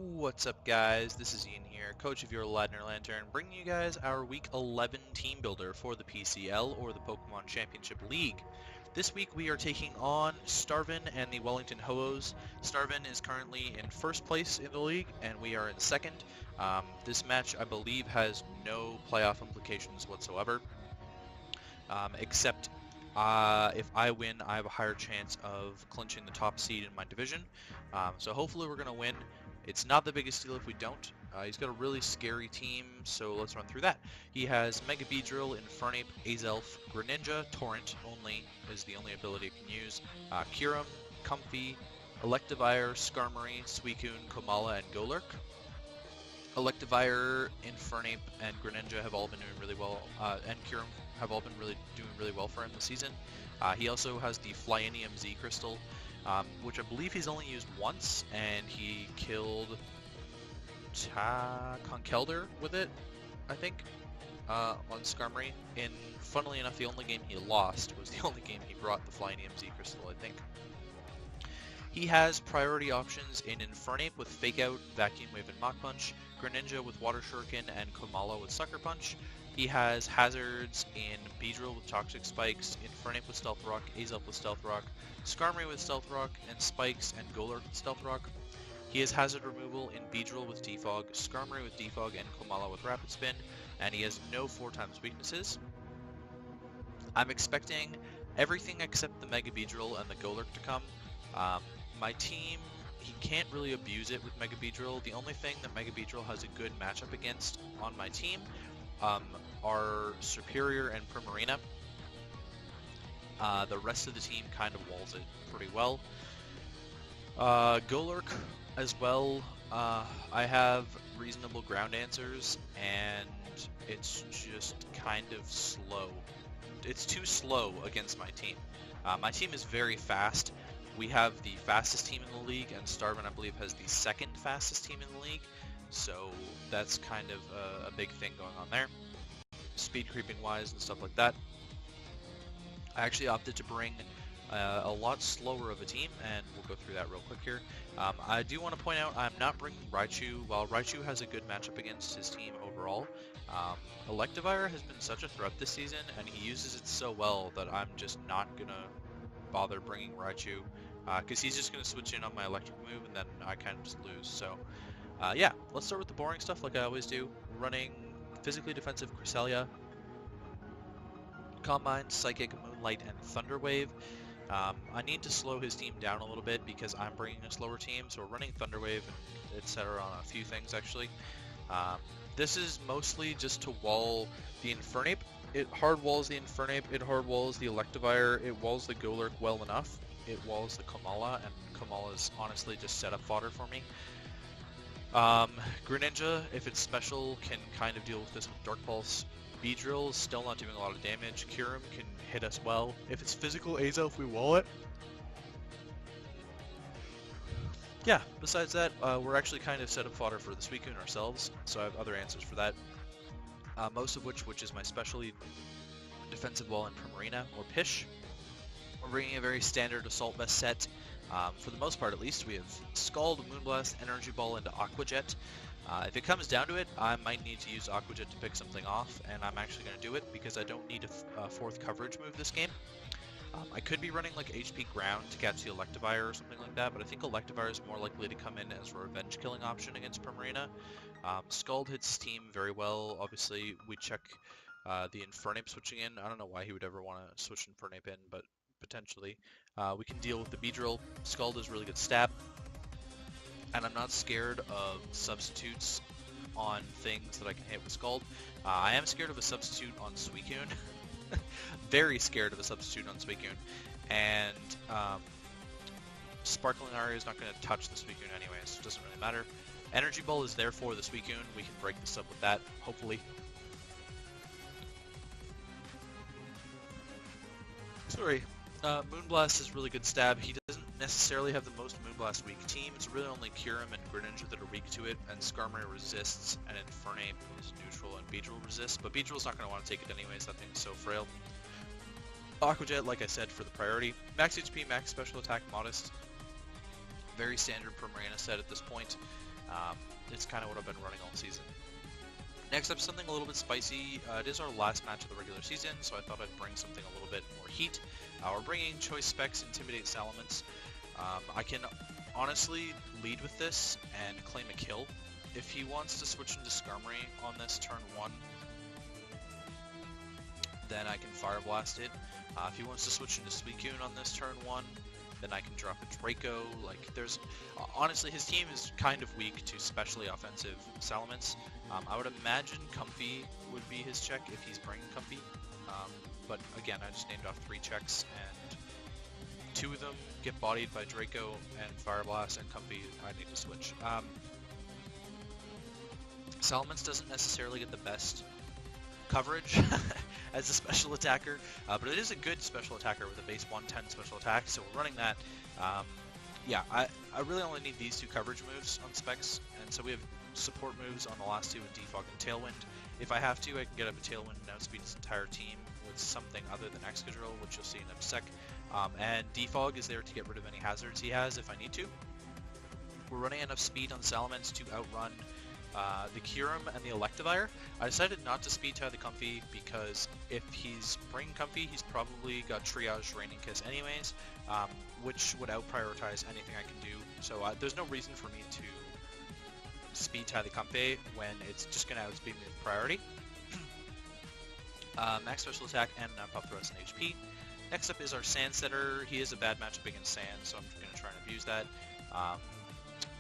What's up, guys? This is Ian here, coach of your Ladner Lanturn, bringing you guys our Week 11 team builder for the PCL, or the Pokemon Championship League. This week we are taking on Starvin and the Wellington Ho-ohs. Starvin is currently in first place in the league, and we are in second. This match, I believe, has no playoff implications whatsoever, except if I win, I have a higher chance of clinching the top seed in my division. So hopefully we're going to win. It's not the biggest deal if we don't. He's got a really scary team, so let's run through that. He has Mega Beedrill, Infernape, Azelf, Greninja, Torrent only is the only ability it can use, Kyurem, Comfey, Electivire, Skarmory, Suicune, Komala, and Golurk. Electivire, Infernape, and Greninja have all been doing really well, and Kyurem have all been doing really well for him this season. He also has the Flyinium Z Crystal, which I believe he's only used once, and he killed Conkeldurr with it, I think, on Skarmory. And funnily enough, the only game he lost was the only game he brought the Flyinium Z Crystal, I think. He has priority options in Infernape with Fake Out, Vacuum Wave, and Mach Punch, Greninja with Water Shuriken, and Komala with Sucker Punch. He has hazards in Beedrill with Toxic Spikes, Infernape with Stealth Rock, Azelf with Stealth Rock, Skarmory with Stealth Rock, and Spikes and Golurk with Stealth Rock. He has hazard removal in Beedrill with Defog, Skarmory with Defog, and Komala with Rapid Spin, and he has no 4x weaknesses. I'm expecting everything except the Mega Beedrill and the Golurk to come. My team, he can't really abuse it with Mega Beedrill. The only thing that Mega Beedrill has a good matchup against on my team are Superior and Primarina. The rest of the team kind of walls it pretty well. Golurk as well, I have reasonable ground answers, and it's just kind of slow. It's too slow against my team. My team is very fast. We have the fastest team in the league, and Starvin, I believe, has the second fastest team in the league. So that's kind of a big thing going on there, speed creeping wise and stuff like that. I actually opted to bring a lot slower of a team, and we'll go through that real quick here. I do want to point out I'm not bringing Raichu. While Raichu has a good matchup against his team overall, Electivire has been such a threat this season, and he uses it so well that I'm just not going to bother bringing Raichu, because he's just going to switch in on my electric move, and then I kind of just lose. So yeah, let's start with the boring stuff like I always do. Running physically defensive Cresselia, Combine, Psychic, Moonlight, and Thunder Wave. I need to slow his team down a little bit because I'm bringing a slower team, so we're running Thunder Wave, etc. on a few things actually. This is mostly just to wall the Infernape. It hard walls the Infernape, it hard walls the Electivire, it walls the Golurk well enough. It walls the Komala, and Komala is honestly just setup fodder for me. Greninja, if it's special, can kind of deal with this with Dark Pulse. Beedrill is still not doing a lot of damage. Kyurem can hit us well. If it's physical Azelf, we wall it. Yeah, besides that, we're actually kind of setup fodder for the Suicune ourselves, so I have other answers for that. Most of which is my specialty defensive wall in Primarina or Pish. We're bringing a very standard Assault Vest set. For the most part, at least, we have Scald, Moonblast, Energy Ball, and Aqua Jet. If it comes down to it, I might need to use Aqua Jet to pick something off, and I'm actually going to do it because I don't need a fourth coverage move this game. I could be running like HP Ground to catch the Electivire or something like that, but I think Electivire is more likely to come in as a revenge killing option against Primarina. Scald hits team very well. Obviously, we check the Infernape switching in. I don't know why he would ever want to switch Infernape in, but potentially. We can deal with the Beedrill. Scald is really good stab. And I'm not scared of substitutes on things that I can hit with Scald. I am scared of a substitute on Suicune. Very scared of a substitute on Suicune. And Sparkling Aria is not going to touch the Suicune anyways, so it doesn't really matter. Energy Ball is there for the Suicune. We can break this up with that, hopefully. Sorry. Moonblast is really good stab. He doesn't necessarily have the most Moonblast weak team. It's really only Kyurem and Greninja that are weak to it, and Skarmory resists, and Infernape is neutral, and Beedrill resists, but Beedrill's not going to want to take it anyways, that thing's so frail. Aqua Jet, like I said, for the priority. Max HP, max special attack, modest. Very standard Primarina set at this point. It's kind of what I've been running all season. Next up, something a little bit spicy. It is our last match of the regular season, so I thought I'd bring something a little bit more heat. We're bringing Choice Specs Intimidate Salamence. I can honestly lead with this and claim a kill. If he wants to switch into Skarmory on this turn 1, then I can Fire Blast it. If he wants to switch into Suicune on this turn 1, then I can drop a Draco. Like, there's honestly, his team is kind of weak to specially offensive Salamence. I would imagine Comfy would be his check if he's bringing Comfy. But again, I just named off 3 checks, and 2 of them get bodied by Draco and Fire Blast, and Comfy I need to switch. Salamence doesn't necessarily get the best coverage as a special attacker, but it is a good special attacker with a base 110 special attack, so we're running that. Yeah, I really only need these 2 coverage moves on specs, and so we have support moves on the last 2 with Defog and Tailwind. If I have to, I can get up a Tailwind and outspeed his entire team with something other than Excadrill, which you'll see in a sec. And Defog is there to get rid of any hazards he has if I need to. We're running enough speed on Salamence to outrun the Kyurem and the Electivire. I decided not to speed tie the Comfy because if he's bringing Comfy, he's probably got Triage Raining Kiss anyways, which would out-prioritize anything I can do. So there's no reason for me to speed tie the Comfy when it's just going to outspeed me with priority. Max special attack and pop the rest in HP. Next up is our Sand Setter. He is a bad matchup against Sand, so I'm going to try and abuse that.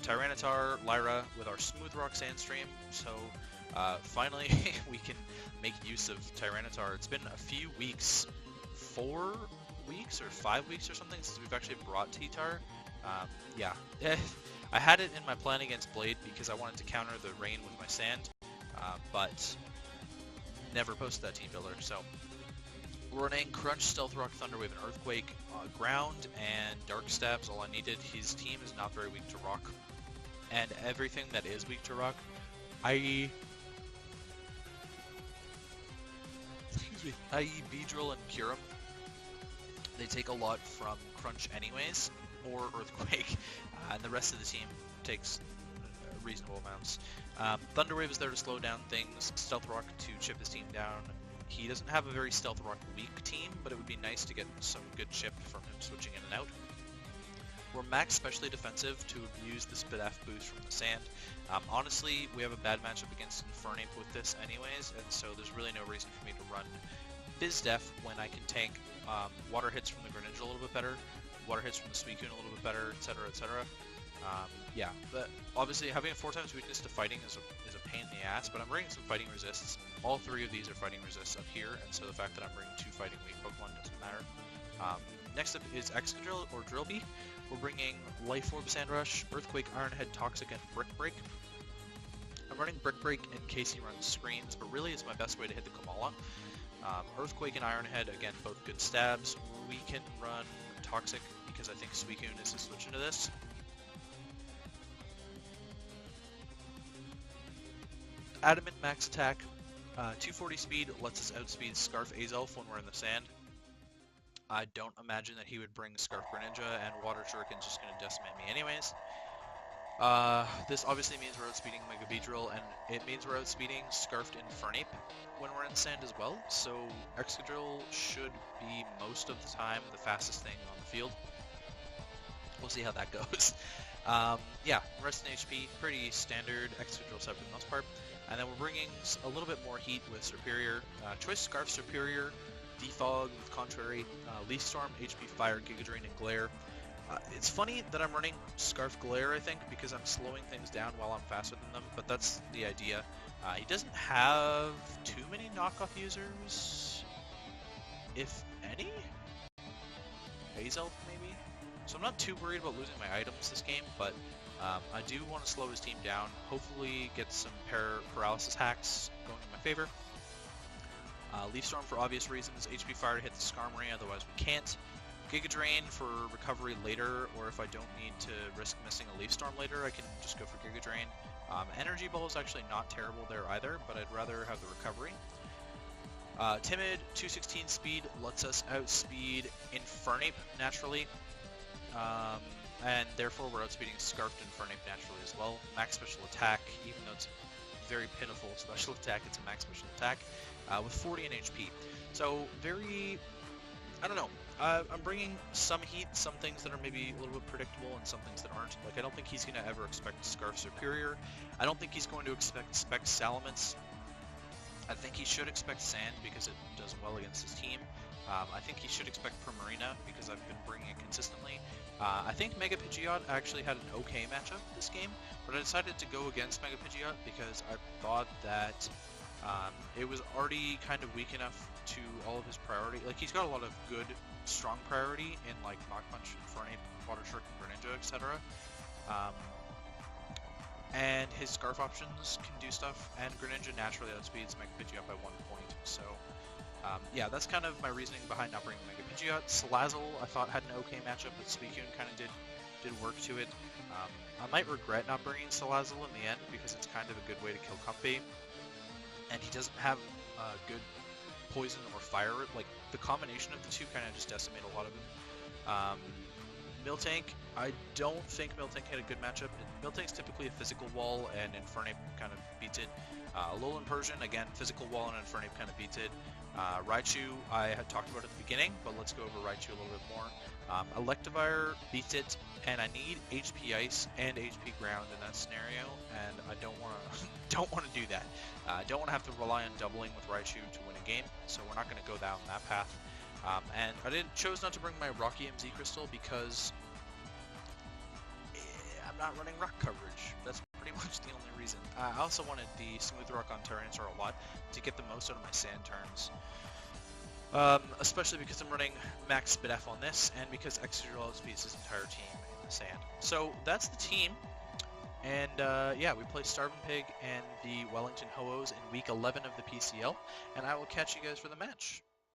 Tyranitar, Lyra with our Smooth Rock Sandstream, so finally we can make use of Tyranitar. It's been a few weeks, 4 weeks or 5 weeks or something since we've actually brought T-Tar. Yeah, I had it in my plan against Blade because I wanted to counter the rain with my Sand, but never posted that team builder, so we're running Crunch, Stealth Rock, Thunder Wave, and Earthquake, Ground, and Dark Stabs, all I needed. His team is not very weak to Rock. And everything that is weak to Rock, i.e. Beedrill and Kyurem, they take a lot from Crunch anyways, or Earthquake, and the rest of the team takes reasonable amounts. Thunder Wave is there to slow down things, Stealth Rock to chip his team down. He doesn't have a very Stealth Rock weak team, but it would be nice to get some good chip from him switching in and out. We're max specially defensive to abuse the Spidef boost from the Sand. Honestly, we have a bad matchup against Infernape with this anyways, and so there's really no reason for me to run BizDef when I can tank water hits from the Greninja a little bit better, water hits from the Suicune a little bit better, etc., etc. Yeah, but obviously having a 4x weakness to fighting is a pain in the ass, but I'm bringing some fighting resists. All 3 of these are fighting resists up here, and so the fact that I'm bringing 2 fighting weak Pokemon doesn't matter. Next up is Excadrill or Drillbee. We're bringing Life Orb, Sandrush, Earthquake, Ironhead, Toxic, and Brick Break. I'm running Brick Break in case he runs screens, but really it's my best way to hit the Kamala. Earthquake and Ironhead, again, both good stabs. We can run Toxic because I think Suicune is to switch into this. Adamant max attack, 240 speed lets us outspeed Scarf Azelf when we're in the sand. I don't imagine that he would bring Scarf Greninja, and Water Shuriken's just going to decimate me anyways. This obviously means we're outspeeding Mega Beedrill, and it means we're outspeeding Scarfed Infernape when we're in sand as well, so Excadrill should be most of the time the fastest thing on the field. We'll see how that goes. Yeah, rest in HP, pretty standard Excadrill set for the most part. And then we're bringing a little bit more heat with Superior. Choice Scarf Superior, Defog with Contrary, Leaf Storm, HP Fire, Giga Drain, and Glare. It's funny that I'm running Scarf Glare, I think, because I'm slowing things down while I'm faster than them, but that's the idea. He doesn't have too many knockoff users, if any? Azelf, maybe? So I'm not too worried about losing my items this game, but I do want to slow his team down, hopefully get some paralysis hacks going in my favor. Leaf Storm for obvious reasons, HP Fire to hit the Skarmory, otherwise we can't. Giga Drain for recovery later, or if I don't need to risk missing a Leaf Storm later, I can just go for Giga Drain. Energy Ball is actually not terrible there either, but I'd rather have the recovery. Timid, 216 speed lets us outspeed Infernape naturally. and therefore we're outspeeding Scarfed and Fernape naturally as well. Max special attack, even though it's very pitiful special attack, it's a max special attack with 40 in HP. So very, I don't know. I'm bringing some heat, some things that are maybe a little bit predictable, and some things that aren't. Like, I don't think he's going to ever expect Scarf Superior. I don't think he's going to expect Salamence. I think he should expect Sand because it does well against his team. I think he should expect Primarina because I've been bringing it consistently. I think Mega Pidgeot actually had an okay matchup this game, but I decided to go against Mega Pidgeot because I thought that it was already kind of weak enough to all of his priority. Like, he's got a lot of good, strong priority in, like, Mach Punch, Fernape, Water Shark, and Greninja, etc. And his Scarf options can do stuff, and Greninja naturally outspeeds Mega Pidgeot by 1 point, so yeah, that's kind of my reasoning behind not bringing Mega Pidgeot. Salazzle, I thought, had an okay matchup, but Suicune kind of did work to it. I might regret not bringing Salazzle in the end, because it's kind of a good way to kill Comfey, and he doesn't have good poison or fire. Like, the combination of the two kind of just decimate a lot of him. Miltank, I don't think Miltank had a good matchup. Miltank's typically a physical wall, and Infernape kind of beats it. Alolan Persian, again, physical wall, and Infernape kind of beats it. Raichu, I had talked about at the beginning, but let's go over Raichu a little bit more. Electivire beats it, and I need HP Ice and HP Ground in that scenario, and I don't want to do that. I don't want to have to rely on doubling with Raichu to win a game, so we're not going to go down that path. And I chose not to bring my Rocky MZ Crystal because I'm not running rock coverage. That's pretty much the only reason. I also wanted the Smooth Rock on Tyranitar a lot to get the most out of my sand turns. Especially because I'm running max Spit F on this, and because Excadrill outspeeds his entire team in the sand. So that's the team. And yeah, we play Starvin Pig and the Wellington Ho-ohs in week 11 of the PCL, and I will catch you guys for the match.